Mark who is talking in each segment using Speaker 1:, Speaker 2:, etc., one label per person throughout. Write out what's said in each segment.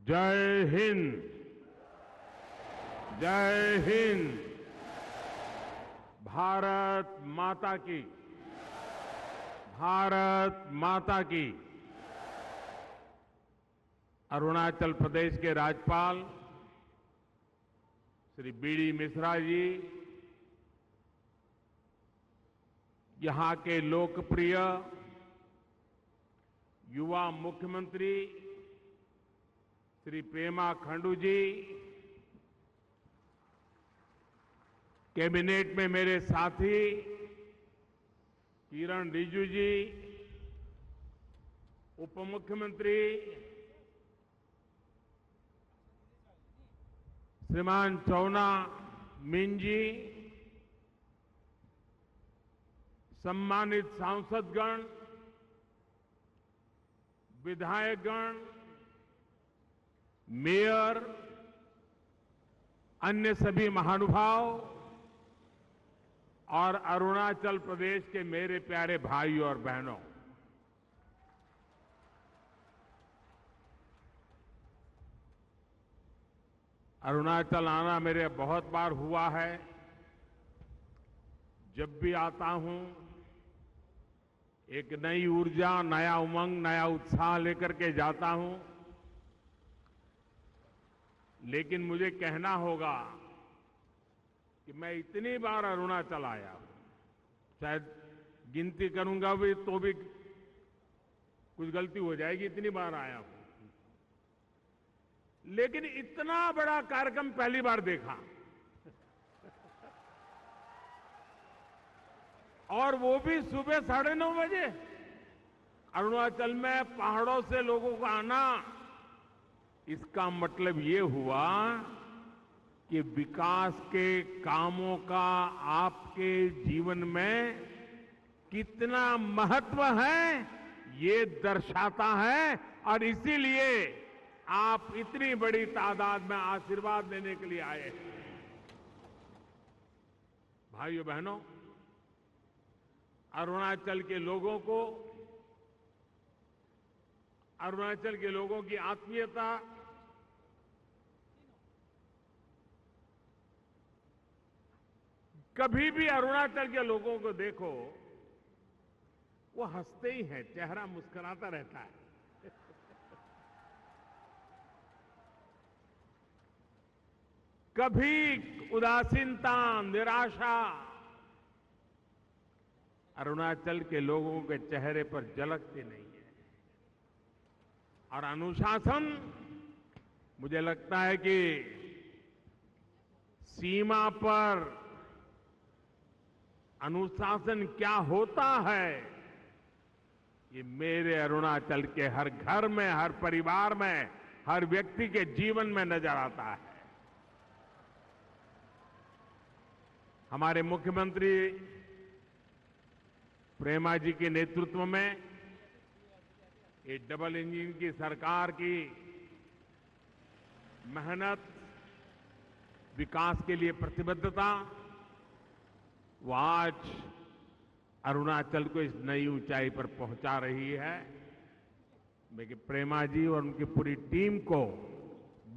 Speaker 1: जय हिंद। जय हिंद। भारत माता की। भारत माता की। अरुणाचल प्रदेश के राज्यपाल श्री बी.डी. मिश्रा जी, यहां के लोकप्रिय युवा मुख्यमंत्री श्री पेमा खांडू जी, कैबिनेट में मेरे साथी किरण रिजिजू जी, उप मुख्यमंत्री श्रीमान चौना मीन जी, सम्मानित सांसदगण, विधायकगण, मेयर, अन्य सभी महानुभाव और अरुणाचल प्रदेश के मेरे प्यारे भाइयों और बहनों, अरुणाचल आना मेरे बहुत बार हुआ है। जब भी आता हूं एक नई ऊर्जा, नया उमंग, नया उत्साह लेकर के जाता हूं। लेकिन मुझे कहना होगा कि मैं इतनी बार अरुणाचल आया हूं, शायद गिनती करूंगा भी तो भी कुछ गलती हो जाएगी, इतनी बार आया हूं, लेकिन इतना बड़ा कार्यक्रम पहली बार देखा। और वो भी सुबह 9:30 बजे। अरुणाचल में पहाड़ों से लोगों को आना, इसका मतलब ये हुआ कि विकास के कामों का आपके जीवन में कितना महत्व है, ये दर्शाता है। और इसीलिए आप इतनी बड़ी तादाद में आशीर्वाद देने के लिए आए हैं। भाइयों बहनों, अरुणाचल के लोगों को, अरुणाचल के लोगों की आत्मीयता कभी भी अरुणाचल के लोगों को देखो, वो हंसते ही हैं, चेहरा मुस्कुराता रहता है। कभी उदासीनता, निराशा अरुणाचल के लोगों के चेहरे पर झलकती नहीं है। और अनुशासन, मुझे लगता है कि सीमा पर अनुशासन क्या होता है, ये मेरे अरुणाचल के हर घर में, हर परिवार में, हर व्यक्ति के जीवन में नजर आता है। हमारे मुख्यमंत्री प्रेमा जी के नेतृत्व में ये डबल इंजन की सरकार की मेहनत, विकास के लिए प्रतिबद्धता, वो आज अरुणाचल को इस नई ऊंचाई पर पहुंचा रही है। मैं प्रेमा जी और उनकी पूरी टीम को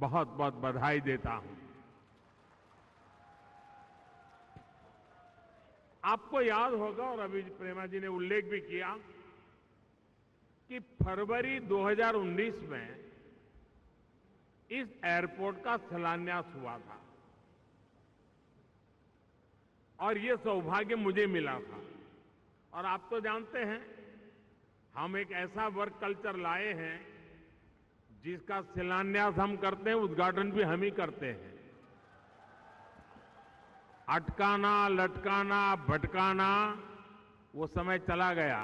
Speaker 1: बहुत बहुत बधाई देता हूं। आपको याद होगा, और अभी प्रेमा जी ने उल्लेख भी किया, कि फरवरी 2019 में इस एयरपोर्ट का शिलान्यास हुआ था और ये सौभाग्य मुझे मिला था। और आप तो जानते हैं, हम एक ऐसा वर्क कल्चर लाए हैं जिसका शिलान्यास हम करते हैं, उद्घाटन भी हम ही करते हैं। अटकाना, लटकाना, भटकाना, वो समय चला गया।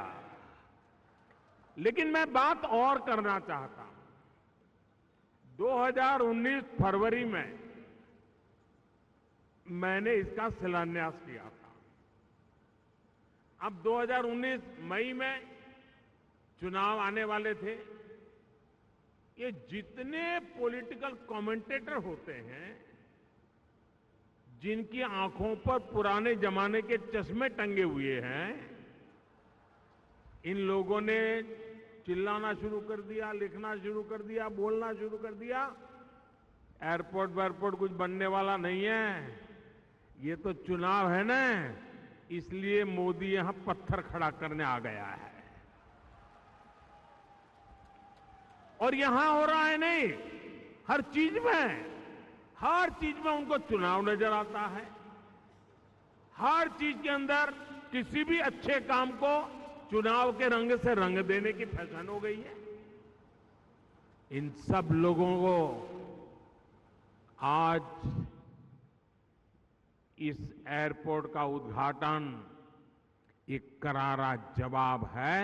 Speaker 1: लेकिन मैं बात और करना चाहता हूं। 2019 फरवरी में मैंने इसका शिलान्यास किया था। अब 2019 मई में चुनाव आने वाले थे। ये जितने पॉलिटिकल कमेंटेटर होते हैं, जिनकी आंखों पर पुराने जमाने के चश्मे टंगे हुए हैं, इन लोगों ने चिल्लाना शुरू कर दिया, लिखना शुरू कर दिया, बोलना शुरू कर दिया। एयरपोर्ट वेयरपोर्ट कुछ बनने वाला नहीं है, ये तो चुनाव है ना, इसलिए मोदी यहां पत्थर खड़ा करने आ गया है। और यहां हो रहा है नहीं, हर चीज में उनको चुनाव नजर आता है। हर चीज के अंदर किसी भी अच्छे काम को चुनाव के रंग से रंग देने की फैशन हो गई है। इन सब लोगों को आज इस एयरपोर्ट का उद्घाटन एक करारा जवाब है,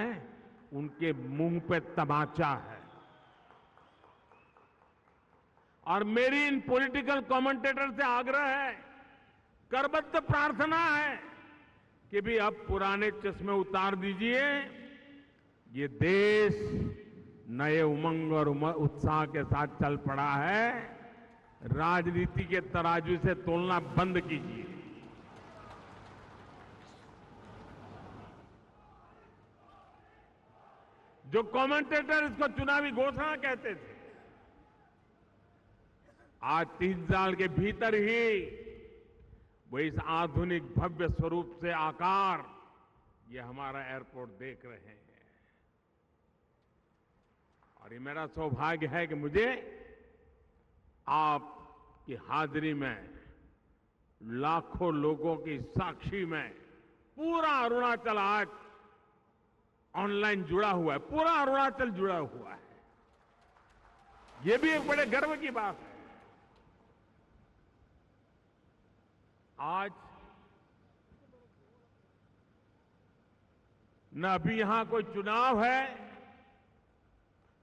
Speaker 1: उनके मुंह पे तमाचा है। और मेरी इन पॉलिटिकल कमेंटेटर से आग्रह है, करबद्ध प्रार्थना है कि भी अब पुराने चश्मे उतार दीजिए। ये देश नए उमंग और उत्साह के साथ चल पड़ा है। राजनीति के तराजू से तोलना बंद कीजिए। जो कमेंटेटर इसको चुनावी घोषणा कहते थे, आज 3 साल के भीतर ही वो इस आधुनिक भव्य स्वरूप से आकार ये हमारा एयरपोर्ट देख रहे हैं। और ये मेरा सौभाग्य है कि मुझे आपकी हाजिरी में, लाखों लोगों की साक्षी में पूरा अरुणाचल आज ऑनलाइन जुड़ा हुआ है, पूरा अरुणाचल जुड़ा हुआ है। ये भी एक बड़े गर्व की बात है। आज न अभी यहां कोई चुनाव है,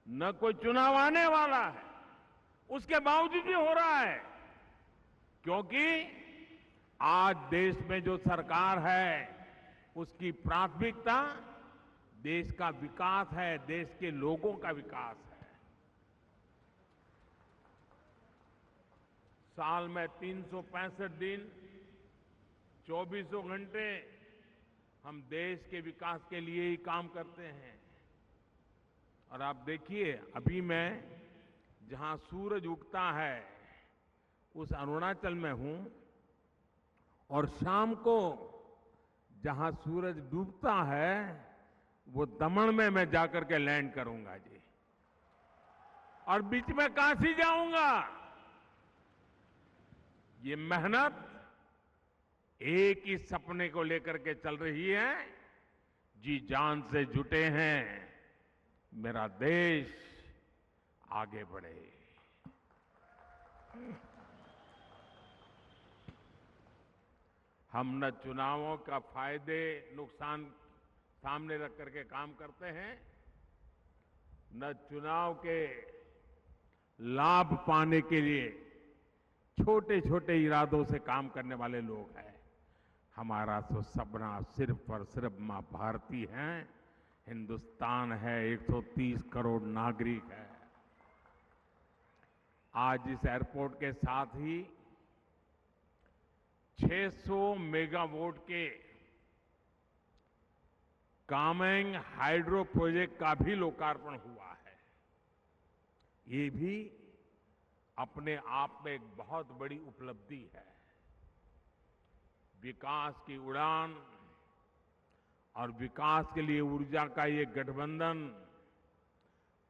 Speaker 1: न कोई चुनाव आने वाला है, उसके बावजूद भी हो रहा है, क्योंकि आज देश में जो सरकार है उसकी प्राथमिकता देश का विकास है, देश के लोगों का विकास है। साल में 365 दिन 24 घंटे हम देश के विकास के लिए ही काम करते हैं। और आप देखिए, अभी मैं जहां सूरज उगता है उस अरुणाचल में हूं, और शाम को जहां सूरज डूबता है वो दमन में मैं जाकर के लैंड करूंगा जी। और बीच में काशी जाऊंगा। ये मेहनत एक ही सपने को लेकर के चल रही है, जी जान से जुटे हैं, मेरा देश आगे बढ़े। हम न चुनावों का फायदे नुकसान सामने रख करके काम करते हैं, न चुनाव के लाभ पाने के लिए छोटे छोटे इरादों से काम करने वाले लोग हैं। हमारा तो सपना सिर्फ और सिर्फ मां भारती हैं, हिंदुस्तान है, 130 करोड़ नागरिक है। आज इस एयरपोर्ट के साथ ही 600 मेगावाट के कामेंग हाइड्रो प्रोजेक्ट का भी लोकार्पण हुआ है। ये भी अपने आप में एक बहुत बड़ी उपलब्धि है। विकास की उड़ान और विकास के लिए ऊर्जा का ये गठबंधन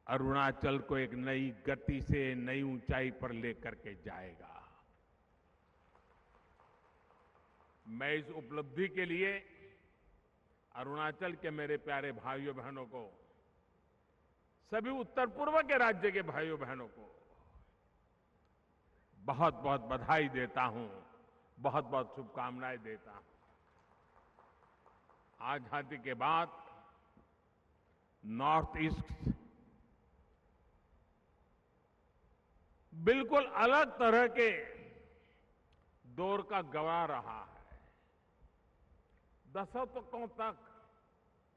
Speaker 1: अरुणाचल को एक नई गति से नई ऊंचाई पर लेकर के जाएगा। मैं इस उपलब्धि के लिए अरुणाचल के मेरे प्यारे भाइयों बहनों को, सभी उत्तर पूर्व के राज्य के भाइयों बहनों को बहुत बहुत बधाई देता हूं, बहुत बहुत शुभकामनाएं देता हूं। आजादी के बाद नॉर्थ ईस्ट बिल्कुल अलग तरह के दौर का गवाह रहा है। दशकों तक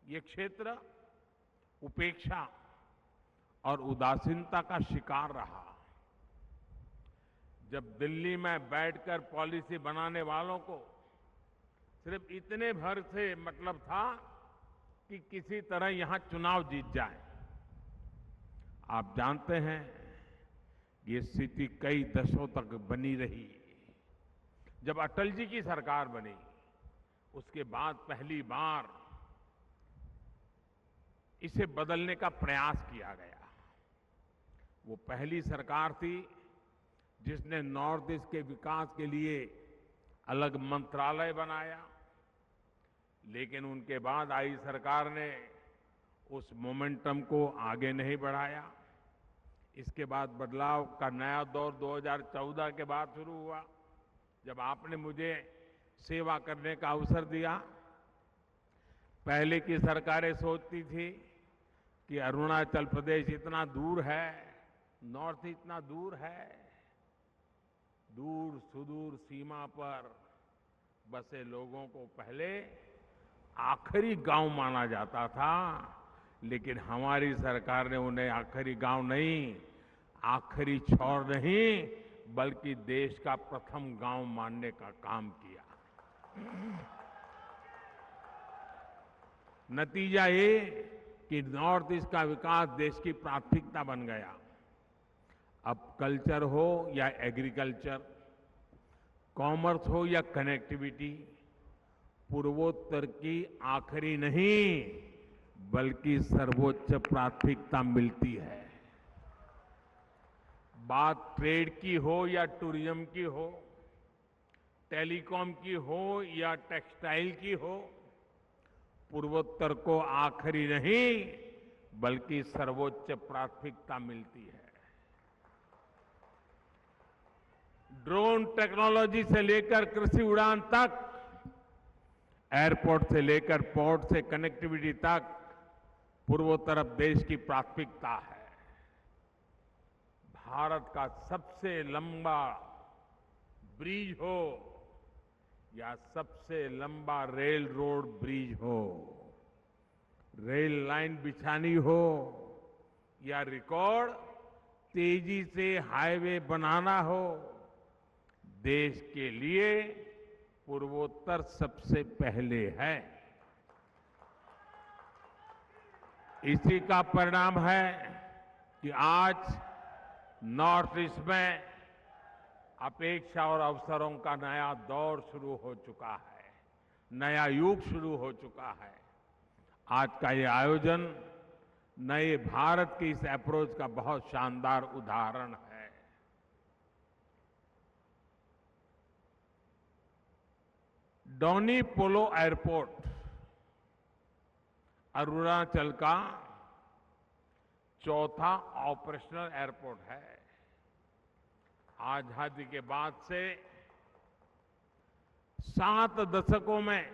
Speaker 1: ये क्षेत्र उपेक्षा और उदासीनता का शिकार रहा। जब दिल्ली में बैठकर पॉलिसी बनाने वालों को सिर्फ इतने भर से मतलब था कि किसी तरह यहां चुनाव जीत जाए, आप जानते हैं ये स्थिति कई दशकों तक बनी रही। जब अटल जी की सरकार बनी उसके बाद पहली बार इसे बदलने का प्रयास किया गया। वो पहली सरकार थी जिसने नॉर्थ ईस्ट के विकास के लिए अलग मंत्रालय बनाया, लेकिन उनके बाद आई सरकार ने उस मोमेंटम को आगे नहीं बढ़ाया। इसके बाद बदलाव का नया दौर 2014 के बाद शुरू हुआ, जब आपने मुझे सेवा करने का अवसर दिया। पहले की सरकारें सोचती थी कि अरुणाचल प्रदेश इतना दूर है, नॉर्थ इतना दूर है, दूर सुदूर सीमा पर बसे लोगों को पहले आखिरी गांव माना जाता था, लेकिन हमारी सरकार ने उन्हें आखिरी गांव नहीं, आखिरी छोर नहीं, बल्कि देश का प्रथम गांव मानने का काम किया। नतीजा ये कि नॉर्थ ईस्ट का विकास देश की प्राथमिकता बन गया। अब कल्चर हो या एग्रीकल्चर, कॉमर्स हो या कनेक्टिविटी, पूर्वोत्तर की आखिरी नहीं बल्कि सर्वोच्च प्राथमिकता मिलती है। बात ट्रेड की हो या टूरिज्म की हो, टेलीकॉम की हो या टेक्सटाइल की हो, पूर्वोत्तर को आखिरी नहीं बल्कि सर्वोच्च प्राथमिकता मिलती है। ड्रोन टेक्नोलॉजी से लेकर कृषि उड़ान तक, एयरपोर्ट से लेकर पोर्ट से कनेक्टिविटी तक, पूर्वोत्तर अब देश की प्राथमिकता है। भारत का सबसे लंबा ब्रिज हो या सबसे लंबा रेल रोड ब्रिज हो, रेल लाइन बिछानी हो या रिकॉर्ड तेजी से हाईवे बनाना हो, देश के लिए पूर्वोत्तर सबसे पहले है। इसी का परिणाम है कि आज नॉर्थ ईस्ट में अपेक्षा और अवसरों का नया दौर शुरू हो चुका है, नया युग शुरू हो चुका है। आज का ये आयोजन नए भारत की इस अप्रोच का बहुत शानदार उदाहरण है। डोनी पोलो एयरपोर्ट अरुणाचल का चौथा ऑपरेशनल एयरपोर्ट है। आजादी के बाद से 7 दशकों में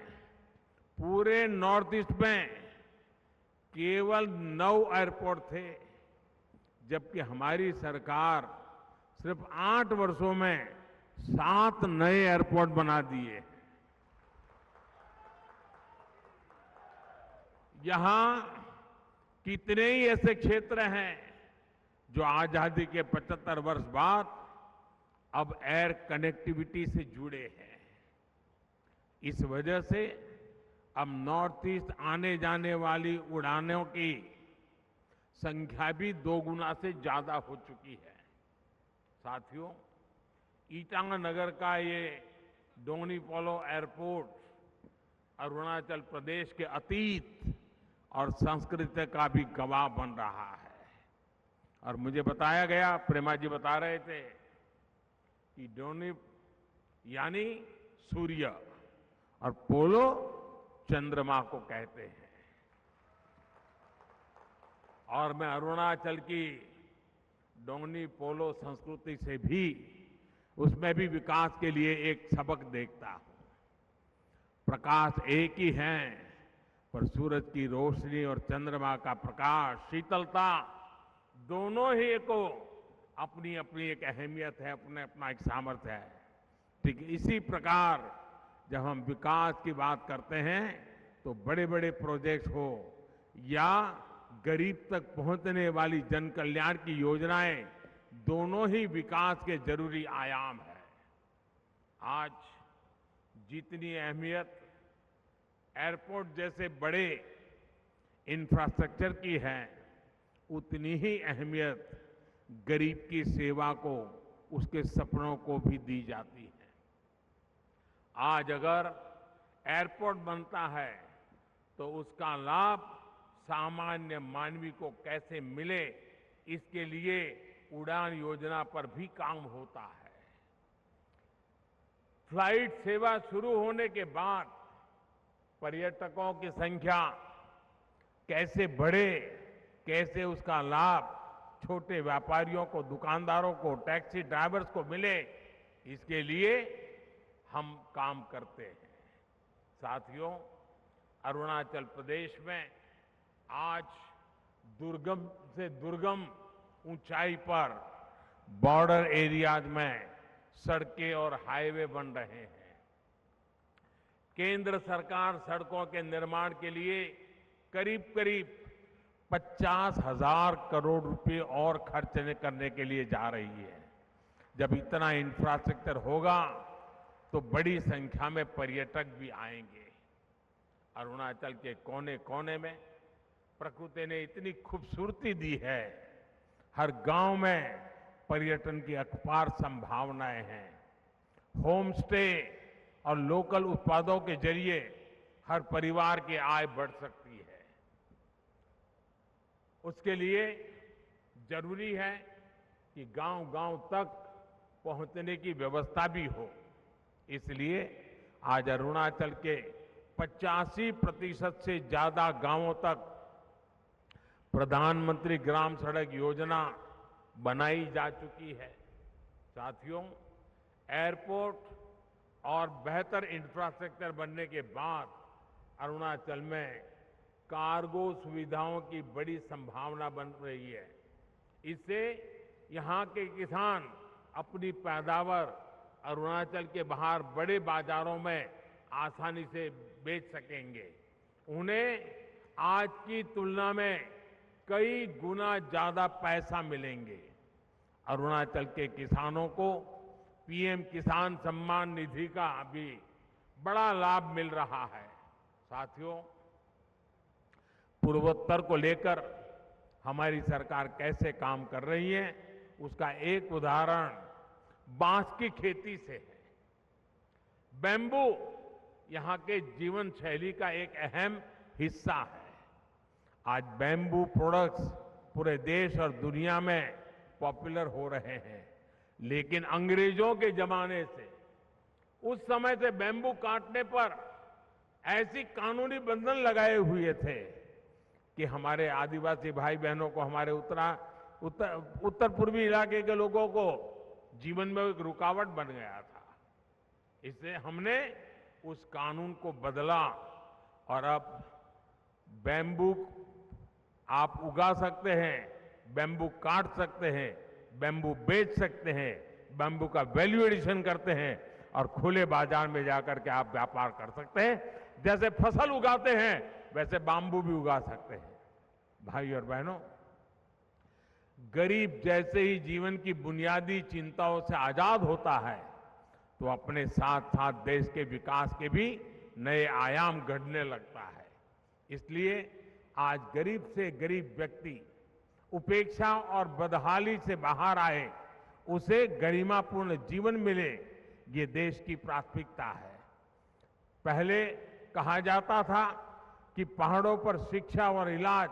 Speaker 1: पूरे नॉर्थ ईस्ट में केवल 9 एयरपोर्ट थे, जबकि हमारी सरकार सिर्फ 8 वर्षों में 7 नए एयरपोर्ट बना दिए। यहां कितने ही ऐसे क्षेत्र हैं जो आजादी के 75 वर्ष बाद अब एयर कनेक्टिविटी से जुड़े हैं। इस वजह से अब नॉर्थ ईस्ट आने जाने वाली उड़ानों की संख्या भी 2 गुना से ज्यादा हो चुकी है। साथियों, ईटानगर का ये डोनी पोलो एयरपोर्ट अरुणाचल प्रदेश के अतीत और संस्कृति का भी गवाह बन रहा है। और मुझे बताया गया, प्रेमा जी बता रहे थे कि डोनी यानी सूर्य और पोलो चंद्रमा को कहते हैं। और मैं अरुणाचल की डोनी पोलो संस्कृति से भी, उसमें भी विकास के लिए एक सबक देखता हूं। प्रकाश एक ही है, पर सूरज की रोशनी और चंद्रमा का प्रकाश, शीतलता, दोनों ही को अपनी अपनी एक अहमियत है, अपना एक सामर्थ्य है। ठीक इसी प्रकार जब हम विकास की बात करते हैं तो बड़े बड़े प्रोजेक्ट हो या गरीब तक पहुंचने वाली जन कल्याण की योजनाएं, दोनों ही विकास के जरूरी आयाम है। आज जितनी अहमियत एयरपोर्ट जैसे बड़े इंफ्रास्ट्रक्चर की है, उतनी ही अहमियत गरीब की सेवा को, उसके सपनों को भी दी जाती है। आज अगर एयरपोर्ट बनता है तो उसका लाभ सामान्य मानवी को कैसे मिले, इसके लिए उड़ान योजना पर भी काम होता है। फ्लाइट सेवा शुरू होने के बाद पर्यटकों की संख्या कैसे बढ़े, कैसे उसका लाभ छोटे व्यापारियों को, दुकानदारों को, टैक्सी ड्राइवर्स को मिले, इसके लिए हम काम करते हैं। साथियों, अरुणाचल प्रदेश में आज दुर्गम से दुर्गम ऊंचाई पर बॉर्डर एरियाज में सड़कें और हाईवे बन रहे हैं। केंद्र सरकार सड़कों के निर्माण के लिए करीब करीब 50,000 करोड़ रुपए और खर्च करने के लिए जा रही है। जब इतना इंफ्रास्ट्रक्चर होगा तो बड़ी संख्या में पर्यटक भी आएंगे। अरुणाचल के कोने कोने में प्रकृति ने इतनी खूबसूरती दी है। हर गांव में पर्यटन की अपार संभावनाएं हैं। होम स्टे और लोकल उत्पादों के जरिए हर परिवार की आय बढ़ सकती है। उसके लिए जरूरी है कि गांव-गांव तक पहुंचने की व्यवस्था भी हो। इसलिए आज अरुणाचल के 85% से ज्यादा गांवों तक प्रधानमंत्री ग्राम सड़क योजना बनाई जा चुकी है। साथियों, एयरपोर्ट और बेहतर इंफ्रास्ट्रक्चर बनने के बाद अरुणाचल में कार्गो सुविधाओं की बड़ी संभावना बन रही है। इससे यहां के किसान अपनी पैदावार अरुणाचल के बाहर बड़े बाजारों में आसानी से बेच सकेंगे। उन्हें आज की तुलना में कई गुना ज्यादा पैसा मिलेंगे। अरुणाचल के किसानों को पीएम किसान सम्मान निधि का भी बड़ा लाभ मिल रहा है। साथियों, पूर्वोत्तर को लेकर हमारी सरकार कैसे काम कर रही है, उसका एक उदाहरण बांस की खेती से है। बैम्बू यहां के जीवन शैली का एक अहम हिस्सा है। आज बैम्बू प्रोडक्ट्स पूरे देश और दुनिया में पॉपुलर हो रहे हैं। लेकिन अंग्रेजों के जमाने से, उस समय से बैम्बू काटने पर ऐसी कानूनी बंधन लगाए हुए थे कि हमारे आदिवासी भाई बहनों को, हमारे उत्तर पूर्वी इलाके के लोगों को जीवन में एक रुकावट बन गया था। इससे हमने उस कानून को बदला और अब बैम्बू आप उगा सकते हैं, बैम्बू काट सकते हैं, बैम्बू बेच सकते हैं, बैम्बू का वैल्यू एडिशन करते हैं और खुले बाजार में जाकर के आप व्यापार कर सकते हैं। जैसे फसल उगाते हैं वैसे बैम्बू भी उगा सकते हैं। भाई और बहनों, गरीब जैसे ही जीवन की बुनियादी चिंताओं से आजाद होता है तो अपने साथ साथ देश के विकास के भी नए आयाम गढ़ने लगता है। इसलिए आज गरीब से गरीब व्यक्ति उपेक्षा और बदहाली से बाहर आए, उसे गरिमापूर्ण जीवन मिले, ये देश की प्राथमिकता है। पहले कहा जाता था कि पहाड़ों पर शिक्षा और इलाज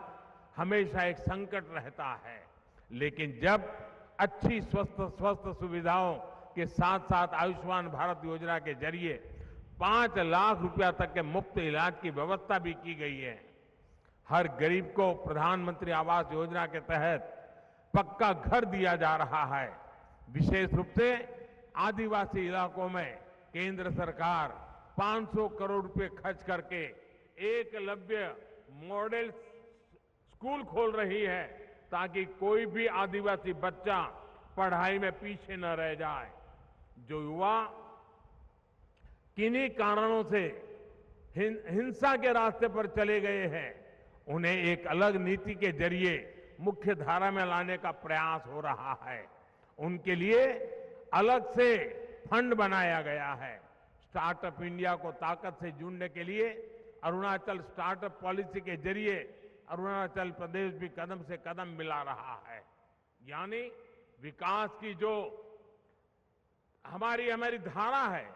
Speaker 1: हमेशा एक संकट रहता है, लेकिन जब अच्छी स्वस्थ सुविधाओं के साथ साथ आयुष्मान भारत योजना के जरिए 5 लाख रुपया तक के मुफ्त इलाज की व्यवस्था भी की गई है। हर गरीब को प्रधानमंत्री आवास योजना के तहत पक्का घर दिया जा रहा है। विशेष रूप से आदिवासी इलाकों में केंद्र सरकार 500 करोड़ रुपए खर्च करके एकलव्य मॉडल स्कूल खोल रही है ताकि कोई भी आदिवासी बच्चा पढ़ाई में पीछे न रह जाए। जो युवा किन्हीं कारणों से हिंसा के रास्ते पर चले गए हैं, उन्हें एक अलग नीति के जरिए मुख्य धारा में लाने का प्रयास हो रहा है। उनके लिए अलग से फंड बनाया गया है। स्टार्टअप इंडिया को ताकत से जोड़ने के लिए अरुणाचल स्टार्टअप पॉलिसी के जरिए अरुणाचल प्रदेश भी कदम से कदम मिला रहा है। यानी विकास की जो हमारी धारा है,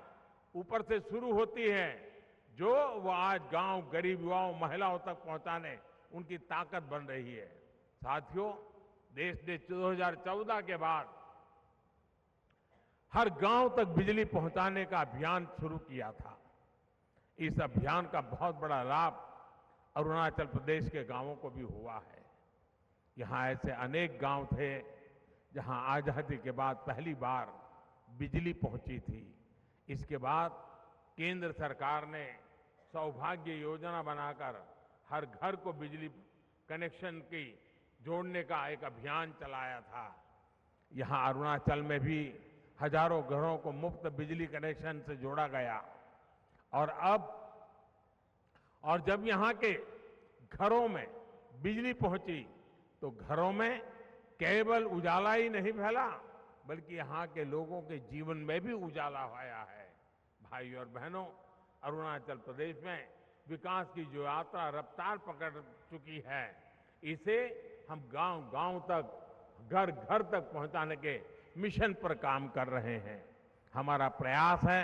Speaker 1: ऊपर से शुरू होती है, जो वो आज गांव, गरीब युवाओं, महिलाओं तक पहुंचाने उनकी ताकत बन रही है। साथियों, देश ने 2014 के बाद हर गांव तक बिजली पहुंचाने का अभियान शुरू किया था। इस अभियान का बहुत बड़ा लाभ अरुणाचल प्रदेश के गांवों को भी हुआ है। यहां ऐसे अनेक गांव थे जहां आजादी के बाद पहली बार बिजली पहुंची थी। इसके बाद केंद्र सरकार ने सौभाग्य योजना बनाकर हर घर को बिजली कनेक्शन की जोड़ने का एक अभियान चलाया था। यहां अरुणाचल में भी हजारों घरों को मुफ्त बिजली कनेक्शन से जोड़ा गया। और जब यहां के घरों में बिजली पहुंची तो घरों में केवल उजाला ही नहीं फैला, बल्कि यहां के लोगों के जीवन में भी उजाला आया है। भाइयों और बहनों, अरुणाचल प्रदेश में विकास की जो यात्रा रफ्तार पकड़ चुकी है, इसे हम गांव-गांव तक, घर-घर तक पहुंचाने के मिशन पर काम कर रहे हैं। हमारा प्रयास है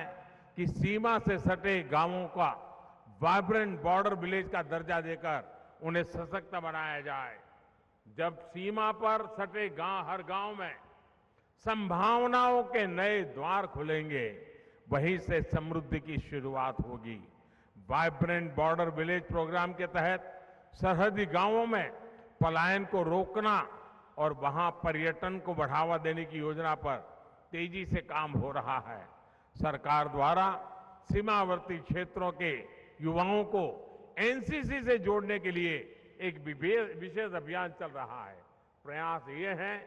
Speaker 1: कि सीमा से सटे गांवों का वाइब्रेंट बॉर्डर विलेज का दर्जा देकर उन्हें सशक्त बनाया जाए। जब सीमा पर सटे हर गांव में संभावनाओं के नए द्वार खुलेंगे, वहीं से समृद्धि की शुरुआत होगी। वाइब्रेंट बॉर्डर विलेज प्रोग्राम के तहत सरहदी गांवों में पलायन को रोकना और वहां पर्यटन को बढ़ावा देने की योजना पर तेजी से काम हो रहा है। सरकार द्वारा सीमावर्ती क्षेत्रों के युवाओं को एनसीसी से जोड़ने के लिए एक विशेष अभियान चल रहा है। प्रयास ये है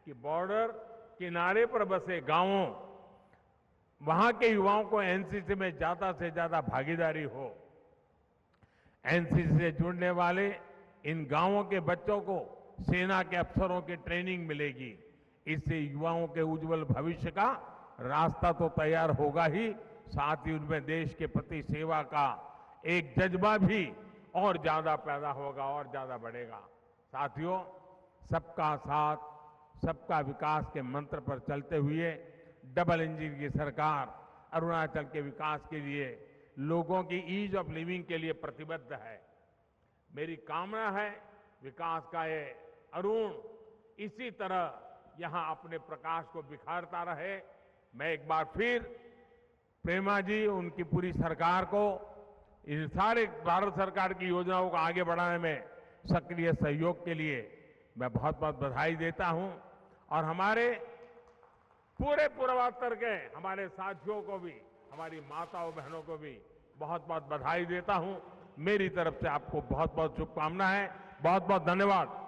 Speaker 1: कि बॉर्डर किनारे पर बसे गांवों, वहां के युवाओं को एनसीसी में ज्यादा से ज्यादा भागीदारी हो। एनसीसी से जुड़ने वाले इन गांवों के बच्चों को सेना के अफसरों की ट्रेनिंग मिलेगी। इससे युवाओं के उज्जवल भविष्य का रास्ता तो तैयार होगा ही, साथ ही उनमें देश के प्रति सेवा का एक जज्बा भी और ज्यादा पैदा होगा और ज्यादा बढ़ेगा। साथियों, सबका साथ, सबका विकास के मंत्र पर चलते हुए डबल इंजन की सरकार अरुणाचल के विकास के लिए, लोगों की ईज ऑफ लिविंग के लिए प्रतिबद्ध है। मेरी कामना है विकास का ये अरुण इसी तरह यहां अपने प्रकाश को बिखारता रहे। मैं एक बार फिर प्रेमा जी, उनकी पूरी सरकार को इस सारे भारत सरकार की योजनाओं को आगे बढ़ाने में सक्रिय सहयोग के लिए मैं बहुत बहुत बधाई देता हूं। और हमारे पूरे पूर्वोत्तर के हमारे साथियों को भी, हमारी माताओं बहनों को भी बहुत बहुत बधाई देता हूं। मेरी तरफ से आपको बहुत बहुत शुभकामनाएं। बहुत बहुत धन्यवाद।